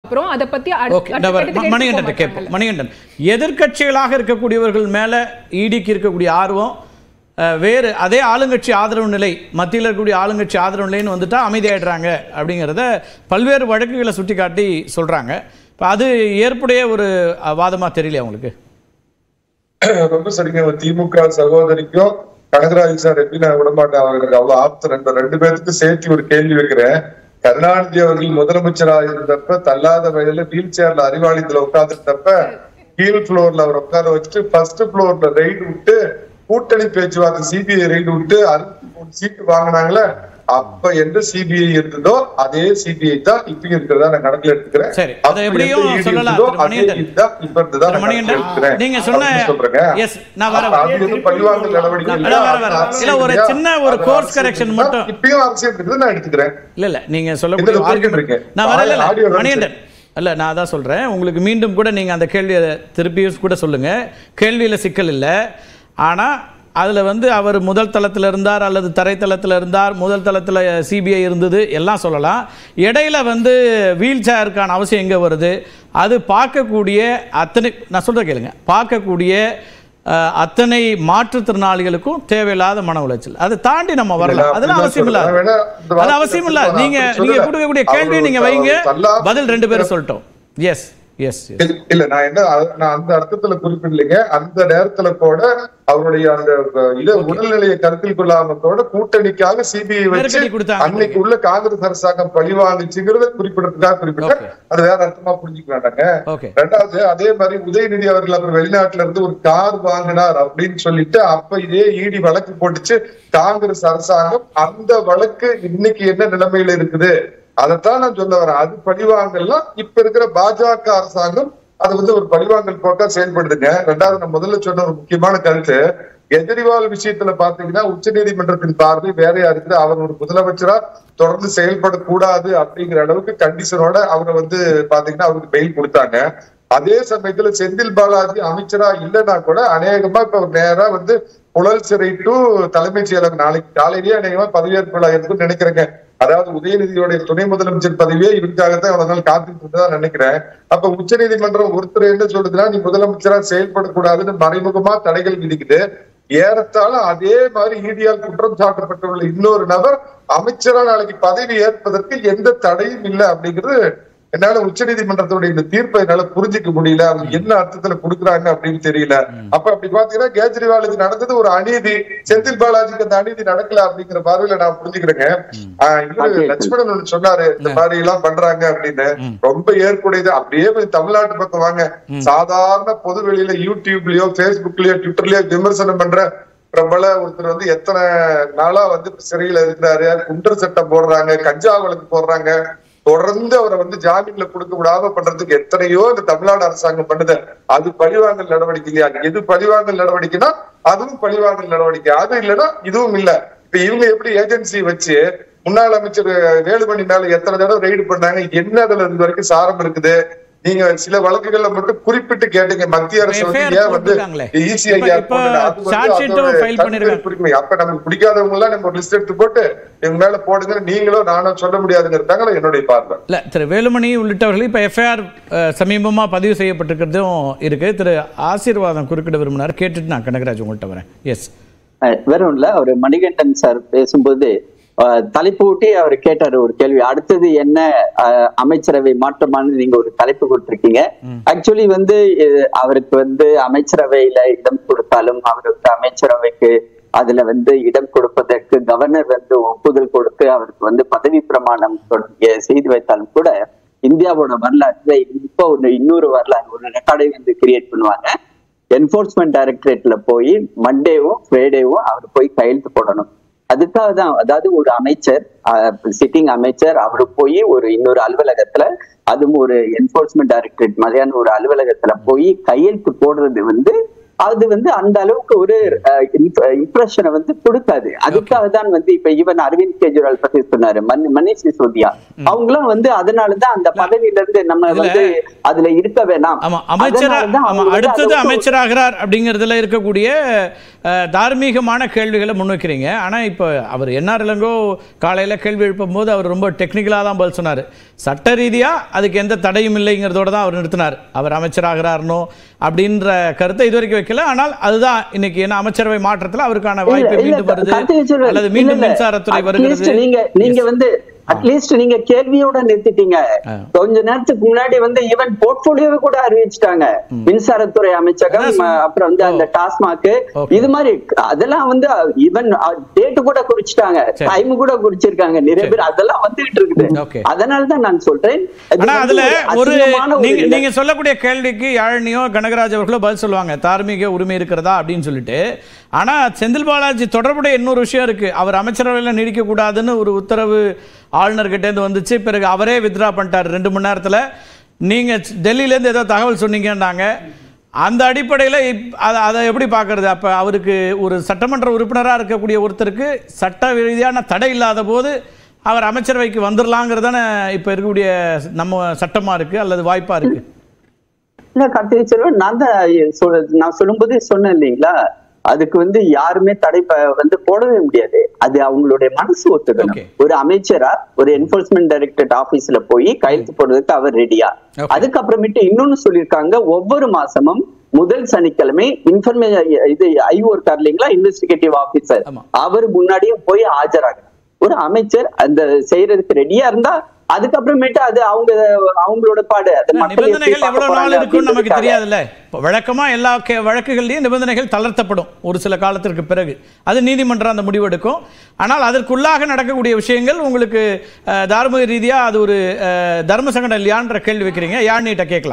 அப்புறம் அதை பத்தி மணிகண்டன், எதிர்க்கட்சிகளாக இருக்கக்கூடியவர்கள் மேல ஈடிக்கு இருக்கக்கூடிய ஆர்வம் வேறு, அதே ஆளுங்கட்சி ஆதரவு நிலை, மத்தியில் இருக்கக்கூடிய ஆளுங்கட்சி ஆதரவு நிலைன்னு வந்துட்டா அமைதியாயிடுறாங்க அப்படிங்கிறத பல்வேறு வழக்குகளை சுட்டி காட்டி சொல்றாங்க. இப்போ அது ஏற்புடைய ஒரு வாதமா தெரியல உங்களுக்கு? ரொம்ப சரிங்க. திமுக சகோதரிக்கும் கனகராஜ் சார் எப்படி நான் விடமாட்டேன், அவர்களுக்கு அவ்வளவு ஆப்த ரெண்டு பேருக்கு சேர்த்து ஒரு கேள்வி வைக்கிறேன். கருணாநிதி அவர்கள் முதலமைச்சராக இருந்தப்ப தள்ளாத வயதுல வீல் சேர்ல அறிவாலயத்துல உட்கார்ந்துட்டப்ப கீழ் புளோர்ல அவர் உட்கார வச்சுட்டு ஃபர்ஸ்ட் புளோர்ல ரைடு விட்டு கூட்டணி பேச்சுவார்த்தை சிபிஐ ரைடு விட்டு 63 சீட்டு வாங்கினாங்களே, அப்ப எந்த சிபிஐ இருந்ததோ அதே சிபிஐ தான் இப்ப இருக்கிறதா நான் கணக்குல எடுத்துக்கிறேன். நீங்க சொன்ன பழிவாங்கல் நடவடிக்கை ஒரு சின்ன ஒரு கோர்ஸ் கரெக்ஷன் மட்டும் இப்பயும் அரசியல் இருக்குது நான் எடுத்துக்கிறேன். இல்ல நீங்க சொல்லக்கூடிய நான் வரல மணிகண்டன், இல்ல நான் அதான் சொல்றேன். உங்களுக்கு மீண்டும் கூட நீங்க அந்த கேள்வியை திருப்பியும் கூட சொல்லுங்க, கேள்வியில சிக்கல் இல்லை. ஆனால் அதில் அவர் முதல் தளத்தில் இருந்தார் அல்லது தரைத்தளத்தில் இருந்தார், முதல் தளத்தில் சிபிஐ இருந்தது எல்லாம் சொல்லலாம். இடையில வீல் சேருக்கான அவசியம் எங்கே வருது? அது பார்க்கக்கூடிய அத்தனை, நான் சொல்கிற கேளுங்க, பார்க்கக்கூடிய அத்தனை மாற்றுத்திறனாளிகளுக்கும் தேவையில்லாத மன உளைச்சல். அதை தாண்டி நம்ம வரலாம், அதெல்லாம் அவசியம் இல்லை. அது அவசியம் இல்லை. நீங்க கொடுக்கக்கூடிய கேள்வி நீங்க வைங்க, பதில் 2 பேரும் சொல்லிட்டோம். எஸ் இல்ல நான் அந்த அர்த்தத்துல குறிப்பிடலைங்க. அந்த நேரத்துல கூட அவருடைய அந்த உடல்நிலையை கருத்தில் கொள்ளாம கூட கூட்டணிக்காக சிபிஐ வச்சு அன்னைக்கு உள்ள காங்கிரஸ் அரசாங்கம் பழிவாங்குச்சுங்கிறத குறிப்பிடறதுக்காக குறிப்பிட்டேன். அது வேற அர்த்தமா புரிஞ்சுக்க வேண்டாங்க. ரெண்டாவது, அதே மாதிரி உதயநிதி அவர்கள் அப்புறம் வெளிநாட்டுல இருந்து ஒரு கார் வாங்கினார் அப்படின்னு சொல்லிட்டு அப்ப இதே இடி வழக்கு போட்டுச்சு காங்கிரஸ் அரசாங்கம். அந்த வழக்கு இன்னைக்கு என்ன நிலைமையில இருக்குது அதைத்தான் நான் சொல்ல வரேன். அது பழிவாங்கல்லாம் இப்ப இருக்கிற பாஜக அரசாங்கம் அது ஒரு பழிவாங்கல் போக்கா செயல்படுதுங்க. ரெண்டாவது, நான் முதல்ல சொன்ன ஒரு முக்கியமான கருத்து, கெஜ்ரிவால் விஷயத்துல பாத்தீங்கன்னா உச்ச நீதிமன்றத்தின் பார்வை வேறையா இருக்குது. அவர் ஒரு முதலமைச்சரா தொடர்ந்து செயல்படக்கூடாது அப்படிங்கிற அளவுக்கு கண்டிஷனோட அவங்க பாத்தீங்கன்னா அவருக்கு பெயில் கொடுத்தாங்க. அதே சமயத்துல செந்தில் பாலாஜி அமைச்சரா இல்லைன்னா கூட அநேகமா இப்ப நேரா புழல் சிறை டு தலைமைச் செயலகம் நாளைக்கு காலையிலேயே அநேகமா பதவியேற்பு விழா இருக்குன்னு நினைக்கிறேங்க. அதாவது உதயநிதியோடைய துணை முதலமைச்சர் பதவியே இவருக்காகத்தான் அவ்வளவு நாள் காத்துட்டு இருந்ததான் நினைக்கிறேன். அப்ப உச்ச நீதிமன்றம் ஒருத்தர் என்ன சொல்றதுன்னா, நீ முதலமைச்சரா செயல்படக்கூடாதுன்னு மறைமுகமா தடைகள் விதிக்குது. ஏறத்தாழ அதே மாதிரி ஈடியால் குற்றம் சாட்டப்பட்டுள்ள இன்னொரு நபர் அமைச்சரா நாளைக்கு பதவி ஏற்பதற்கு எந்த தடையும் இல்லை அப்படிங்கிறது என்னால உச்ச நீதிமன்றத்துடைய இந்த தீர்ப்பை என்னால புரிஞ்சுக்க முடியல. அவங்க என்ன அர்த்தத்துல கொடுக்குறாங்க அப்படின்னு தெரியல. அப்ப அப்படி பாத்தீங்கன்னா கெஜ்ரிவாலுக்கு நடந்தது ஒரு அநீதி, செந்தில் பாலாஜிக்கு அந்த அநீதி நடக்கல அப்படிங்கிற பார்வையில நான் புரிஞ்சுக்கிறேங்க. இவரு லட்சுமணன் சொன்னாரு இந்த மாதிரி எல்லாம் பண்றாங்க அப்படின்னு, ரொம்ப ஏற்புடையது. அப்படியே தமிழ்நாட்டு பக்கம் வாங்க, சாதாரண பொது வெளியில யூடியூப்லயோ பேஸ்புக்லயோ ட்விட்டர்லயோ விமர்சனம் பண்ற பிரபல ஒருத்தர் எத்தனை நாளா சிறையில இருக்கிறாரு, குண்டர் சட்டம் போடுறாங்க, கஞ்சா வழக்கு போடுறாங்க, தொடர்ந்து அவரை ஜாமீன்ல கொடுக்க விடாம பண்றதுக்கு எத்தனையோ இந்த தமிழ்நாடு அரசாங்கம் பண்ணுது. அது பழிவாங்கல் நடவடிக்கை இல்லையா? எது பழிவாங்கல் நடவடிக்கைன்னா அதுவும் பழிவாங்கல் நடவடிக்கை, அது இல்லைன்னா இதுவும் இல்ல. இப்ப இவங்க எப்படி ஏஜென்சி வச்சு முன்னாள் அமைச்சர் வேலுமணி மேல எத்தனை தடவை ரெய்டு பண்ணாங்க, என்ன அதுல இது வரைக்கும் சாரம் இருக்குது? நீங்க சில வழக்குகள்ல மட்டும் குறிப்பிட்டு கேட்டீங்க மத்திய அரசு அப்ப நமக்கு பிடிக்காதவங்க எல்லாம் நம்ம லிஸ்ட் எடுத்து போட்டு எங்க மேல போடுங்க, நீங்களோ நானோ சொல்ல முடியாதுங்கிறதாங்க என்னுடைய பார்வை. இல்ல, திரு வேலுமணி உள்ளிட்டவர்கள் இப்ப எஃப்ஐஆர் சமீபமா பதிவு செய்யப்பட்டிருக்கிறதும் இருக்கு. திரு ஆசீர்வாதம் குறுக்கிட விரும்பினார், கேட்டுட்டு நான் கனகராஜ் உங்கள்கிட்ட வரேன். எஸ், வேற ஒண்ணுல ஒரு மணிகண்டன் சார் பேசும்போது தலைப்பு ஊட்டி அவர் கேட்டாரு ஒரு கேள்வி, அடுத்தது என்ன அமைச்சரவை மாற்றமானு நீங்க ஒரு தலைப்பு கொடுத்திருக்கீங்க. ஆக்சுவலி அவருக்கு அமைச்சரவையில இடம் கொடுத்தாலும் அவருக்கு அமைச்சரவைக்கு அதுல இடம் கொடுப்பதற்கு கவர்னர் ஒப்புதல் கொடுத்து அவருக்கு பதவி பிரமாணம் செய்து வைத்தாலும் கூட இந்தியாவோட வரலாற்றை இப்போ இன்னொரு வரலாறு ஒரு ரெக்கார்டை கிரியேட் பண்ணுவாங்க. என்போர்ஸ்மெண்ட் டைரக்டரேட்ல போய் மண்டேவும் ஃப்ரைடேவும் அவர் போய் கையெழுத்து போடணும். அதுக்காக தான், அதாவது ஒரு அமைச்சர் சிட்டிங் அமைச்சர் அவரு போய் ஒரு இன்னொரு அலுவலகத்துல, அதுவும் ஒரு என்போர்ஸ்மெண்ட் டைரக்டரேட் மாதிரியான ஒரு அலுவலகத்துல போய் கையெழுத்து போடுறது அது வந்து அந்த அளவுக்கு ஒரு இம்ப்ரெஷனை வந்து கொடுக்காது. அதுக்காக தான் வந்து இப்ப ஈவன் அரவிந்த் கெஜ்ரிவால் பத்தி சொன்னாரு, மனீஷ் சிசோடியா, அவங்களும் வந்து அதனாலதான் அந்த பதவியில இருந்து நம்ம வந்து அதுல இருக்க வேணாம். அடுத்தது அமைச்சராகிறார் அப்படிங்கிறதுல இருக்கக்கூடிய தார்மீகமான கேள்விகளை முன்வைக்கிறீங்க. ஆனா இப்ப அவர் என்ஆர் இளங்கோ காலையில கேள்வி எழுப்பும் போது அவர் ரொம்ப டெக்னிக்கலா தான் பதில் சொன்னார். சட்ட ரீதியா அதுக்கு எந்த தடையும் இல்லைங்கிறதோட தான் அவர் நிறுத்தினார். அவர் அமைச்சராகிறார்னோ அப்படின்ற கருத்தை இதுவரைக்கும் வைக்கல. ஆனால் அதுதான் இன்னைக்கு என்ன அமைச்சரவை மாற்றத்தில் அவருக்கான வாய்ப்பு மீண்டும் வருது அல்லது மீண்டும் மின்சாரத்துறை வருகிறது. நீங்க வந்து அட்லீஸ்ட் நீங்க கேள்வியோட நிறுத்திட்டீங்க. கொஞ்ச நேரத்துக்கு முன்னாடி வந்து ஈவன் போர்ட்போலியோவை கூட அறிவிச்சிட்டாங்க. மின்சாரத்துறை அமைச்சகம், அப்புறம் வந்து அந்த டாஸ்மாக், இது மாதிரி அதெல்லாம் வந்து ஈவன் டேட் கூட குறிச்சிட்டாங்க, டைம் கூட குறிச்சிருக்காங்க நிறைய பேர். அதெல்லாம் வந்துகிட்டு இருக்குது. அதனாலதான் நான் சொல்றேன், அதுல ஒரு நீங்க சொல்லக்கூடிய கேள்விக்கு யாழினியோ கனகராஜ் அவர்களோ பதில் சொல்லுவாங்க, தார்மீக உரிமை இருக்கிறதா அப்படின்னு சொல்லிட்டு. ஆனா செந்தில் பாலாஜி தொடர்புடைய இன்னொரு விஷயம் இருக்கு. அவர் அமைச்சரவையில் நீடிக்க கூடாதுன்னு ஒரு உத்தரவு ஆளுநர்கிட்ட இருந்து வந்துச்சு. பிறகு அவரே வித்ரா பண்ணிட்டார் 2 மணி நேரத்தில். நீங்க டெல்லியில இருந்து ஏதோ தகவல் சொன்னீங்கன்னாங்க. அந்த அடிப்படையில் அதை எப்படி பார்க்கறது? அப்ப அவருக்கு ஒரு சட்டமன்ற உறுப்பினராக இருக்கக்கூடிய ஒருத்தருக்கு சட்ட ரீதியான தடை இல்லாத போது அவர் அமைச்சரவைக்கு வந்துடலாங்கிறதான இப்ப இருக்கக்கூடிய நம்ம சட்டமா இருக்கு அல்லது வாய்ப்பா இருக்கு? இல்ல கார்த்திகை செல்வன், நான் சொல்லும்போது சொன்னேன் இல்லைங்களா, அதுக்கு வந்து யாருமே தடை வந்து போடவே முடியாது. அது அவங்களுடைய மனசு ஒத்துக்கணும். ஒரு அமைச்சரா ஒரு என்ஃபோர்ஸ்மெண்ட் டைரக்டரேட் ஆபீஸ்ல போய் கையெழுத்து போடுறதுக்கு அவர் ரெடியா. அதுக்கப்புறமேட்டு இன்னொன்னு சொல்லியிருக்காங்க, ஒவ்வொரு மாசமும் முதல் சனிக்கிழமை இது ஐஓ இருக்கார் இல்லைங்களா, இன்வெஸ்டிகேட்டிவ் ஆபீசர், அவர் முன்னாடியும் போய் ஆஜராக. ஒரு அமைச்சர் அந்த செய்யறதுக்கு ரெடியா இருந்தா அதுக்கப்புறமேட்டு அது அவங்களோட பாடு. நிபந்தனைகள் எவ்வளவு நாள் இருக்குன்னு நமக்கு தெரியாதுல்ல. வழக்கமா எல்லா வழக்குகள்லயும் நிபந்தனைகள் தளர்த்தப்படும் ஒரு சில காலத்திற்கு பிறகு. அது நீதிமன்றம் அந்த முடிவெடுக்கும். ஆனால் அதற்குள்ளாக நடக்கக்கூடிய விஷயங்கள் உங்களுக்கு தார்மீக ரீதியா அது ஒரு தர்ம சங்கடம் இல்லையான்ற கேள்வி வைக்கிறீங்க. யாழ்னிட்ட கேட்கலாம்.